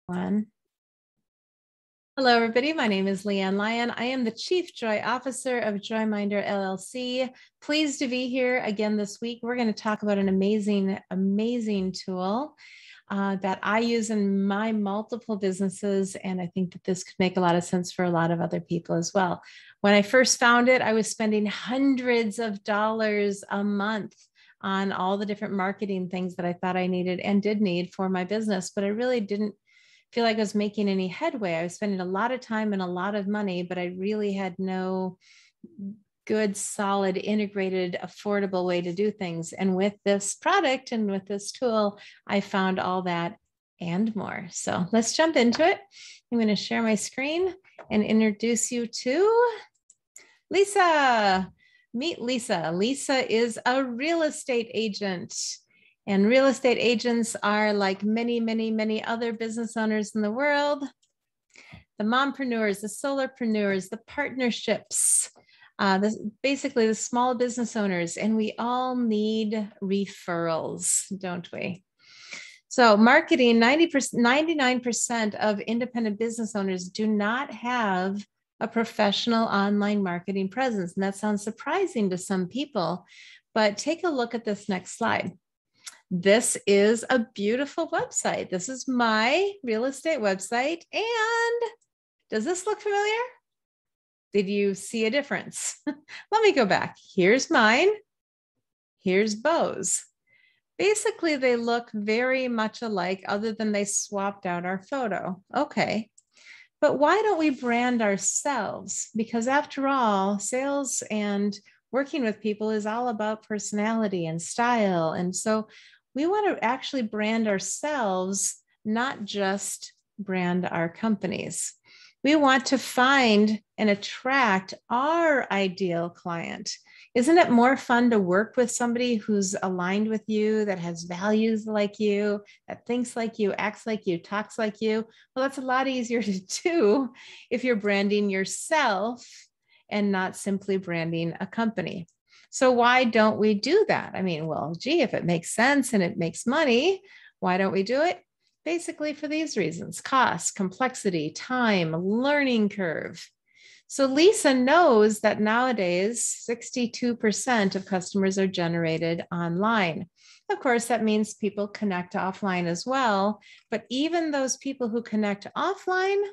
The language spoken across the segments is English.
One. Hello, everybody. My name is LeAnn Lyon. I am the Chief Joy Officer of Joyminder LLC. Pleased to be here again this week. We're going to talk about an amazing tool that I use in my multiple businesses, and I think that this could make a lot of sense for a lot of other people as well. When I first found it, I was spending hundreds of dollars a month on all the different marketing things that I thought I needed and did need for my business, but I really didn't feel like I was making any headway. I was spending a lot of time and a lot of money, but I really had no good, solid, integrated, affordable way to do things. And with this product and with this tool, I found all that and more. So let's jump into it. I'm going to share my screen and introduce you to Lisa. Meet Lisa. Lisa is a real estate agent. And real estate agents are like many other business owners in the world. The mompreneurs, the solopreneurs, the partnerships, basically the small business owners. And we all need referrals, don't we? So marketing, 99% of independent business owners do not have a professional online marketing presence. And that sounds surprising to some people, but take a look at this next slide. This is a beautiful website. This is my real estate website. And does this look familiar? Did you see a difference? Let me go back. Here's mine. Here's Bo's. Basically, they look very much alike other than they swapped out our photo. Okay. But why don't we brand ourselves? Because after all, sales and working with people is all about personality and style. And so we want to actually brand ourselves, not just brand our companies. We want to find and attract our ideal client. Isn't it more fun to work with somebody who's aligned with you, that has values like you, that thinks like you, acts like you, talks like you? Well, that's a lot easier to do if you're branding yourself and not simply branding a company. So why don't we do that? I mean, well, gee, if it makes sense and it makes money, why don't we do it? Basically for these reasons: cost, complexity, time, learning curve. So Lisa knows that nowadays 62% of customers are generated online. Of course, that means people connect offline as well, but even those people who connect offline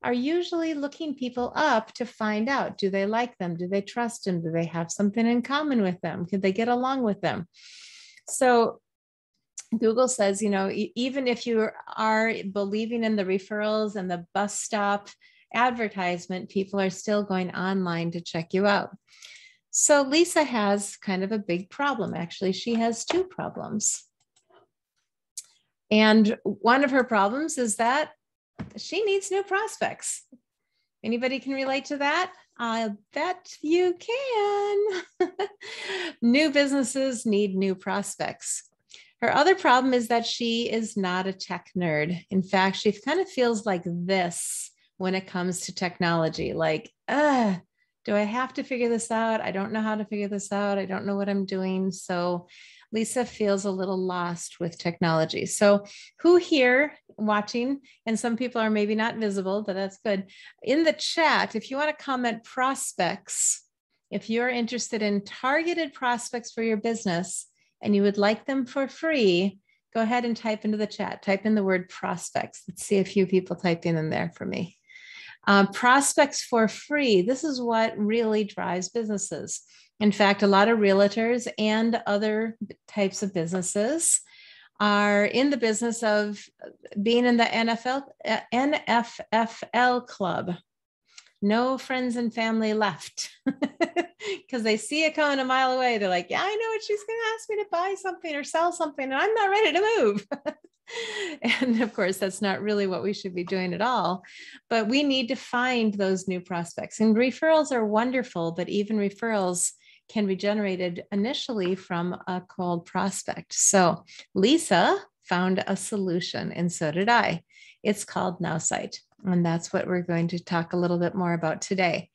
are usually looking people up to find out, do they like them? Do they trust them? Do they have something in common with them? Could they get along with them? So Google says, you know, even if you are believing in the referrals and the bus stop advertisement, people are still going online to check you out. So Lisa has kind of a big problem. Actually, she has two problems. And one of her problems is that she needs new prospects. Anybody can relate to that? I bet you can. New businesses need new prospects. Her other problem is that she is not a tech nerd. In fact, she kind of feels like this when it comes to technology, like, do I have to figure this out? I don't know how to figure this out. I don't know what I'm doing. So Lisa feels a little lost with technology. So who here watching, and some people are maybe not visible, but that's good. In the chat, if you want to comment prospects, if you're interested in targeted prospects for your business and you would like them for free, go ahead and type into the chat, type in the word prospects. Let's see a few people typing in there for me. Prospects for free. This is what really drives businesses. In fact, a lot of realtors and other types of businesses are in the business of being in the NFFL club. No friends and family left, because they see a cone a mile away. They're like, yeah, I know what she's going to ask me to buy something or sell something, and I'm not ready to move. And of course, that's not really what we should be doing at all. But we need to find those new prospects. And referrals are wonderful, but even referrals can be generated initially from a cold prospect. So Lisa found a solution, and so did I. It's called Nowsite, and that's what we're going to talk a little bit more about today.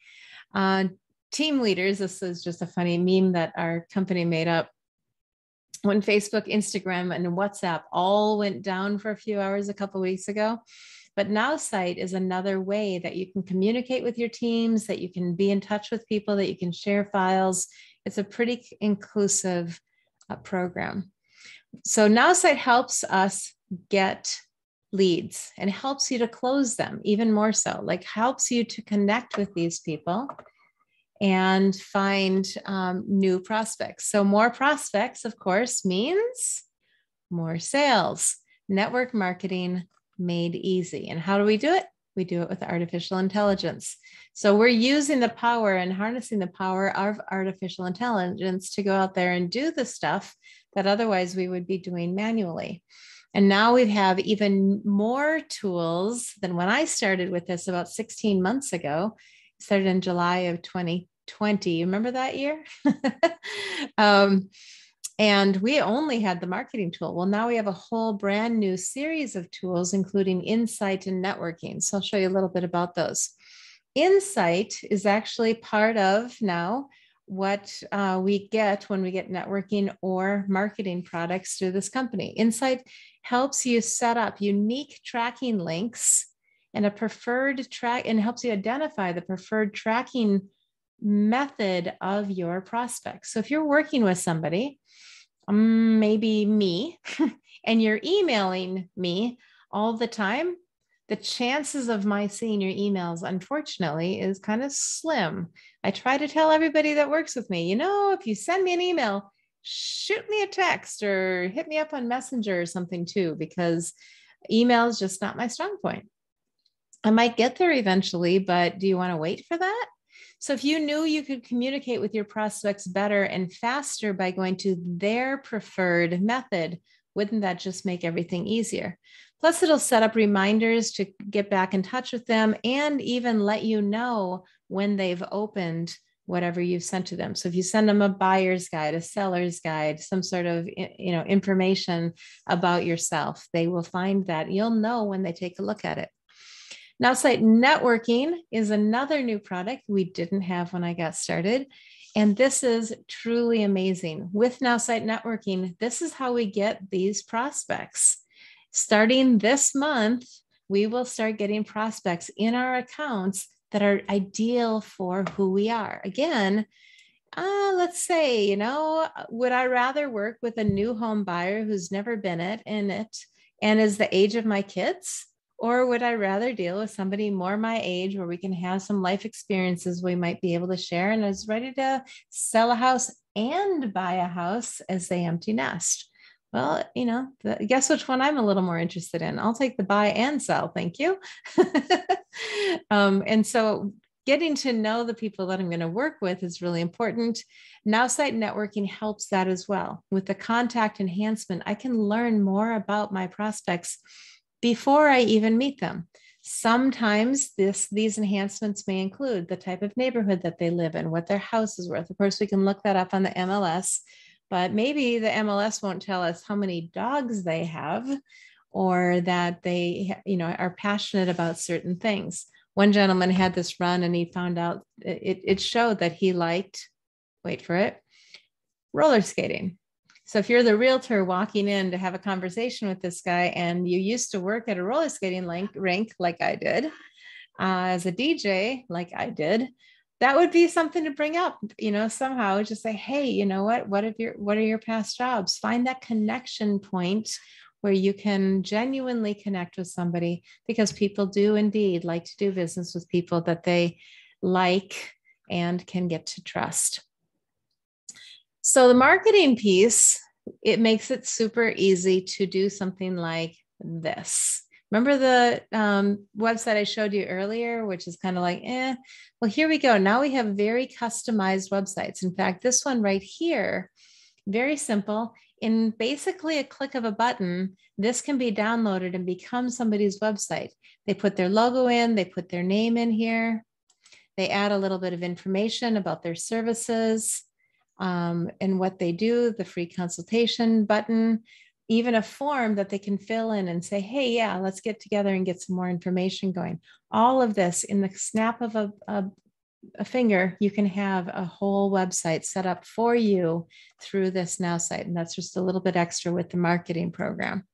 Team leaders, this is just a funny meme that our company made up. when Facebook, Instagram, and WhatsApp all went down for a few hours a couple of weeks ago. But Nowsite is another way that you can communicate with your teams, that you can be in touch with people, that you can share files. It's a pretty inclusive program. So Nowsite helps us get leads and helps you to close them even more so, like helps you to connect with these people and find new prospects. So more prospects, of course, means more sales. Network marketing made easy. And how do we do it? We do it with artificial intelligence. So we're using the power and harnessing the power of artificial intelligence to go out there and do the stuff that otherwise we would be doing manually. And now we have even more tools than when I started with this about 16 months ago. Started in July of 2020. You remember that year? And we only had the marketing tool. Well, now we have a whole brand new series of tools, including Insight and networking. So I'll show you a little bit about those. Insight is actually part of now what we get when we get networking or marketing products through this company. Insight helps you set up unique tracking links and a preferred track, and helps you identify the preferred tracking method of your prospects. So if you're working with somebody, maybe me, and you're emailing me all the time, the chances of my seeing your emails, unfortunately, is kind of slim. I try to tell everybody that works with me, you know, if you send me an email, shoot me a text or hit me up on Messenger or something too, because email is just not my strong point. I might get there eventually, but do you want to wait for that? So if you knew you could communicate with your prospects better and faster by going to their preferred method, wouldn't that just make everything easier? Plus, it'll set up reminders to get back in touch with them and even let you know when they've opened whatever you've sent to them. So if you send them a buyer's guide, a seller's guide, some sort of information about yourself, they will find that. You'll know when they take a look at it. Nowsite networking is another new product we didn't have when I got started. And this is truly amazing. With Nowsite networking, this is how we get these prospects. Starting this month, we will start getting prospects in our accounts that are ideal for who we are. Again, let's say, would I rather work with a new home buyer who's never been in it and is the age of my kids? Or would I rather deal with somebody more my age where we can have some life experiences we might be able to share and is ready to sell a house and buy a house as they empty nest? Well, guess which one I'm a little more interested in. I'll take the buy and sell. Thank you. And so getting to know the people that I'm going to work with is really important. Nowsite networking helps that as well. With the contact enhancement, I can learn more about my prospects before I even meet them. Sometimes these enhancements may include the type of neighborhood that they live in, what their house is worth. Of course, we can look that up on the MLS, but maybe the MLS won't tell us how many dogs they have or that they, are passionate about certain things. One gentleman had this run and he found out it showed that he liked, wait for it, roller skating. So if you're the realtor walking in to have a conversation with this guy and you used to work at a roller skating rink like I did, as a DJ like I did, that would be something to bring up, somehow just say, hey, you know what are your past jobs? Find that connection point where you can genuinely connect with somebody, because people do indeed like to do business with people that they like and can get to trust. So the marketing piece, it makes it super easy to do something like this. Remember the website I showed you earlier, which is kind of like, well, here we go. Now we have very customized websites. In fact, this one right here, very simple. In basically a click of a button, this can be downloaded and become somebody's website. They put their logo in, they put their name in here. They add a little bit of information about their services. And what they do, the free consultation button, even a form that they can fill in and say, hey, yeah, let's get together and get some more information going. All of this in the snap of a a finger, you can have a whole website set up for you through this Nowsite. And that's just a little bit extra with the marketing program.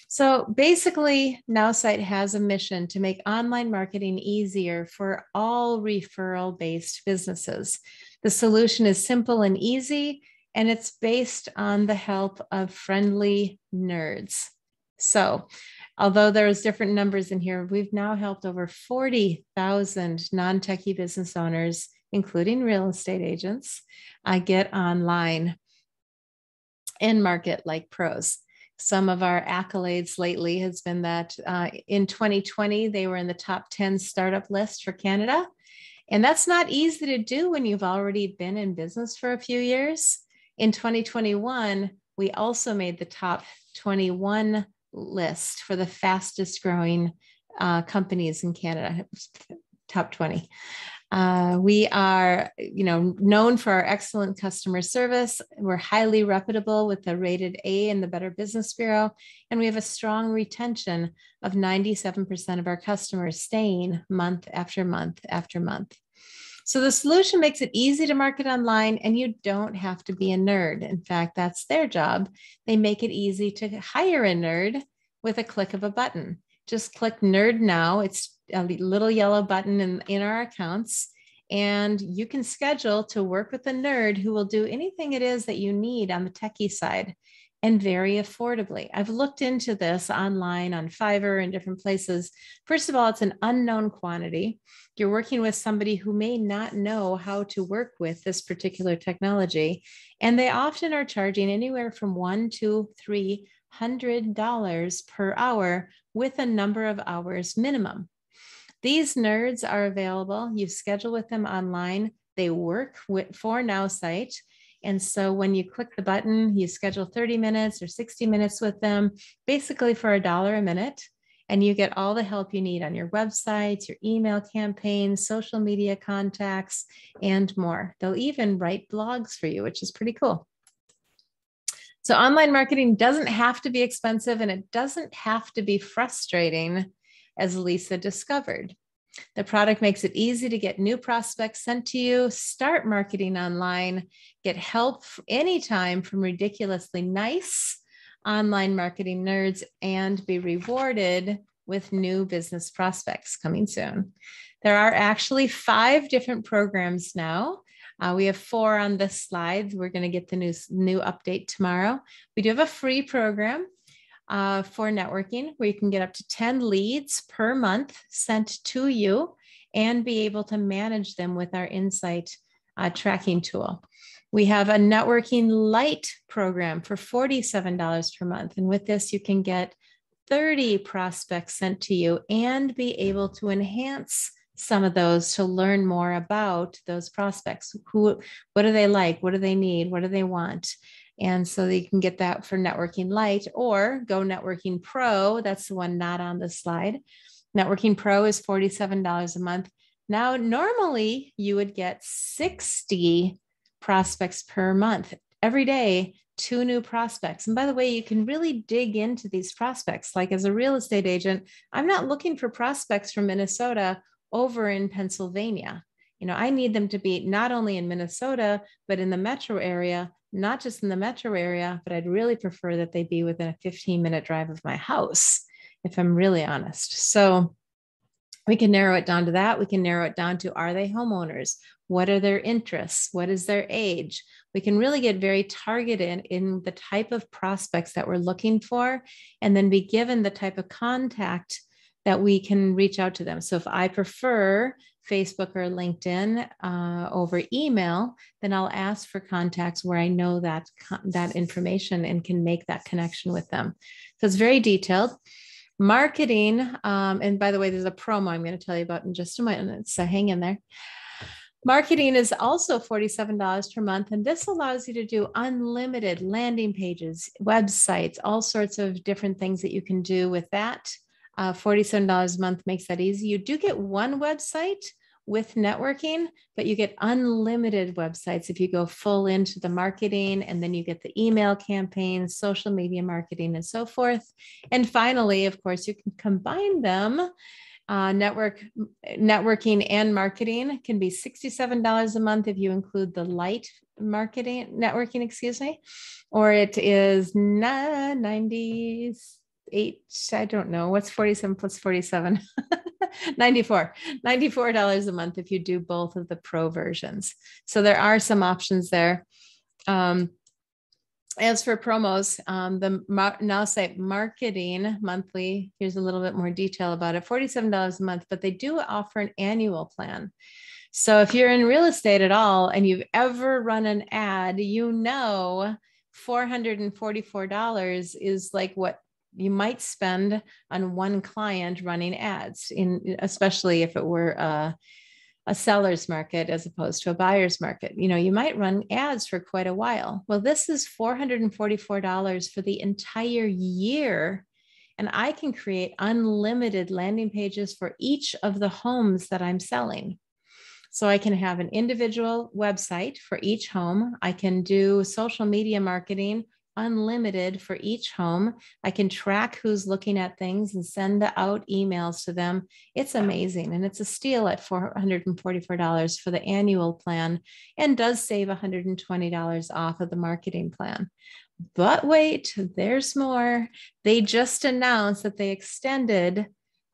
So basically, Nowsite has a mission to make online marketing easier for all referral-based businesses. The solution is simple and easy, and it's based on the help of friendly nerds. So although there's different numbers in here, we've now helped over 40,000 non-techie business owners, including real estate agents, get online and market like pros. Some of our accolades lately has been that in 2020, they were in the top 10 startup list for Canada. And that's not easy to do when you've already been in business for a few years. In 2021, we also made the top 21 list for the fastest growing companies in Canada, top 20. We are, known for our excellent customer service. We're highly reputable with the rated A in the Better Business Bureau, and we have a strong retention of 97% of our customers staying month after month after month. So the solution makes it easy to market online, and you don't have to be a nerd. In fact, that's their job. They make it easy to hire a nerd with a click of a button. Just click Nerd Now. It's a little yellow button in our accounts, and you can schedule to work with a nerd who will do anything it is that you need on the techie side, and very affordably. I've looked into this online on Fiverr and different places. First of all, it's an unknown quantity. You're working with somebody who may not know how to work with this particular technology, and they often are charging anywhere from $100 to $300 per hour with a number of hours minimum. These nerds are available. You schedule with them online. They work for Nowsite. And so when you click the button, you schedule 30 minutes or 60 minutes with them, basically for $1 a minute. And you get all the help you need on your websites, your email campaigns, social media contacts, and more. They'll even write blogs for you, which is pretty cool. So online marketing doesn't have to be expensive, and it doesn't have to be frustrating, as Lisa discovered. The product makes it easy to get new prospects sent to you, start marketing online, get help anytime from ridiculously nice online marketing nerds, and be rewarded with new business prospects coming soon. There are actually 5 different programs now. We have 4 on this slide. We're going to get the new update tomorrow. We do have a free program for networking where you can get up to 10 leads per month sent to you and be able to manage them with our Insight tracking tool. We have a networking light program for $47 per month. And with this, you can get 30 prospects sent to you and be able to enhance some of those to learn more about those prospects. What do they like? What do they need? What do they want? And so you can get that for Networking Lite or Go Networking Pro. That's the one not on the slide. Networking Pro is $47 a month. Now, normally you would get 60 prospects per month. Every day, 2 new prospects. And by the way, you can really dig into these prospects. Like as a real estate agent, I'm not looking for prospects from Minnesota over in Pennsylvania. I need them to be not only in Minnesota, but in the metro area, not just in the metro area, but I'd really prefer that they be within a 15-minute drive of my house, if I'm really honest. So we can narrow it down to that. We can narrow it down to, are they homeowners? What are their interests? What is their age? We can really get very targeted in the type of prospects that we're looking for, and then be given the type of contact that we can reach out to them. So if I prefer Facebook or LinkedIn over email, then I'll ask for contacts where I know that information and can make that connection with them. So it's very detailed. Marketing, and by the way, there's a promo I'm going to tell you about in just a minute, so hang in there. Marketing is also $47 per month, and this allows you to do unlimited landing pages, websites, all sorts of different things that you can do with that. $47 a month makes that easy. You do get one website with networking, but you get unlimited websites if you go full into the marketing, and then you get the email campaigns, social media marketing, and so forth. And finally, of course, you can combine them Networking and marketing can be $67 a month if you include the light networking, excuse me, or it is 98. I don't know what's 47 plus 47. $94 a month if you do both of the pro versions. So there are some options there. As for promos, the Nowsite marketing monthly, here's a little bit more detail about it, $47 a month, but they do offer an annual plan. So if you're in real estate at all and you've ever run an ad, you know $444 is like what you might spend on one client running ads, especially if it were a seller's market as opposed to a buyer's market. You know, you might run ads for quite a while. Well, this is $444 for the entire year. And I can create unlimited landing pages for each of the homes that I'm selling. So I can have an individual website for each home. I can do social media marketing unlimited for each home. I can track who's looking at things and send out emails to them. It's amazing. And it's a steal at $444 for the annual plan and does save $120 off of the marketing plan. But wait, there's more. They just announced that they extended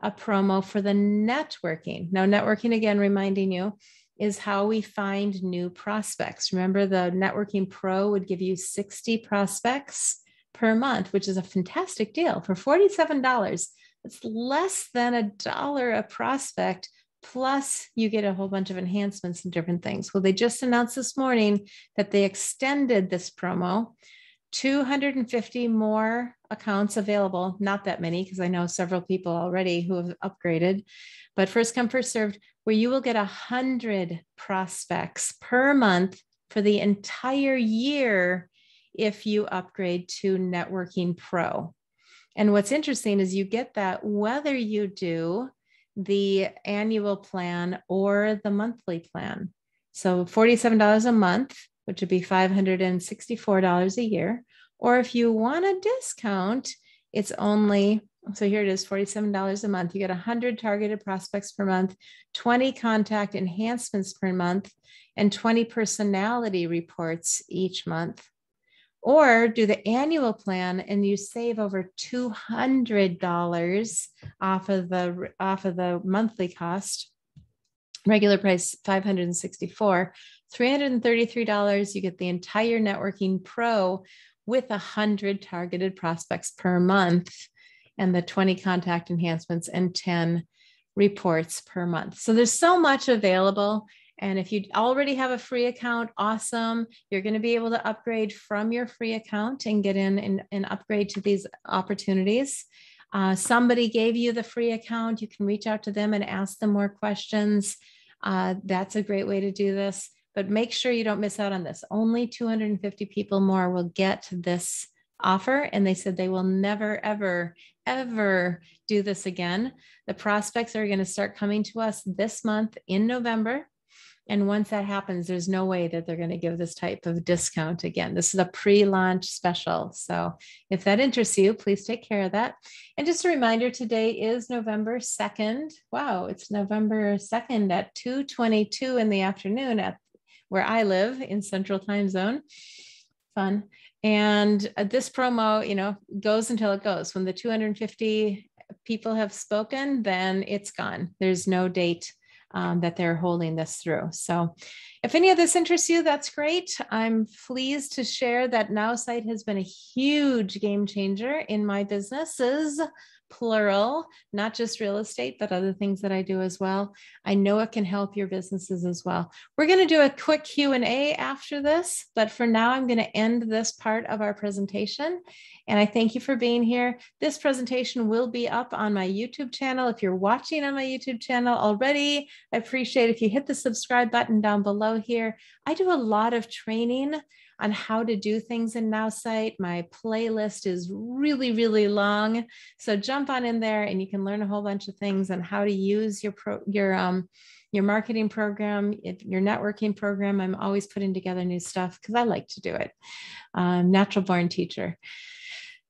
a promo for the networking. Now, networking, again, reminding you, is how we find new prospects. Remember, the Networking Pro would give you 60 prospects per month, which is a fantastic deal for $47. It's less than $1 a prospect, plus you get a whole bunch of enhancements and different things. Well, they just announced this morning that they extended this promo. 250 more accounts available, not that many, because I know several people already who have upgraded, but first come, first served, where you will get 100 prospects per month for the entire year if you upgrade to Networking Pro. And what's interesting is you get that whether you do the annual plan or the monthly plan. So $47 a month, which would be $564 a year. Or if you want a discount, it's only, so here it is, $47 a month. You get 100 targeted prospects per month, 20 contact enhancements per month, and 20 personality reports each month. Or do the annual plan and you save over $200 off of the monthly cost. Regular price $564, $333. You get the entire Networking Pro with 100 targeted prospects per month and the 20 contact enhancements and 10 reports per month. So there's so much available. And if you already have a free account, awesome. You're going to be able to upgrade from your free account and get in and upgrade to these opportunities. Somebody gave you the free account. You can reach out to them and ask them more questions. That's a great way to do this, but make sure you don't miss out on this. Only 250 people more will get this offer. And they said they will never, ever, ever do this again. The prospects are going to start coming to us this month in November. And once that happens, there's no way that they're going to give this type of discount again. This is a pre-launch special. So if that interests you, please take care of that. And just a reminder, today is November 2nd. Wow, it's November 2nd at 2:22 in the afternoon at where I live in Central Time Zone. Fun. And this promo, you know, goes until it goes. When the 250 people have spoken, then it's gone. There's no date that they're holding this through. So if any of this interests you, that's great. I'm pleased to share that Nowsite has been a huge game changer in my businesses, plural, not just real estate, but other things that I do as well. I know it can help your businesses as well. We're going to do a quick Q&A after this, but for now, I'm going to end this part of our presentation. And I thank you for being here. This presentation will be up on my YouTube channel. If you're watching on my YouTube channel already, I appreciate if you hit the subscribe button down below here. I do a lot of training on how to do things in Nowsite. My playlist is really, really long. So jump on in there and you can learn a whole bunch of things on how to use your marketing program, your networking program. I'm always putting together new stuff because I like to do it. Natural born teacher.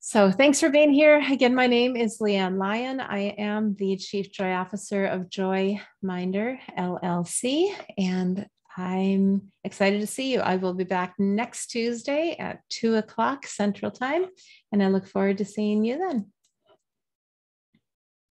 So thanks for being here. Again, my name is LeAnn Lyon. I am the Chief Joy Officer of Joyminder LLC, and I'm excited to see you. I will be back next Tuesday at 2 o'clock Central Time, and I look forward to seeing you then.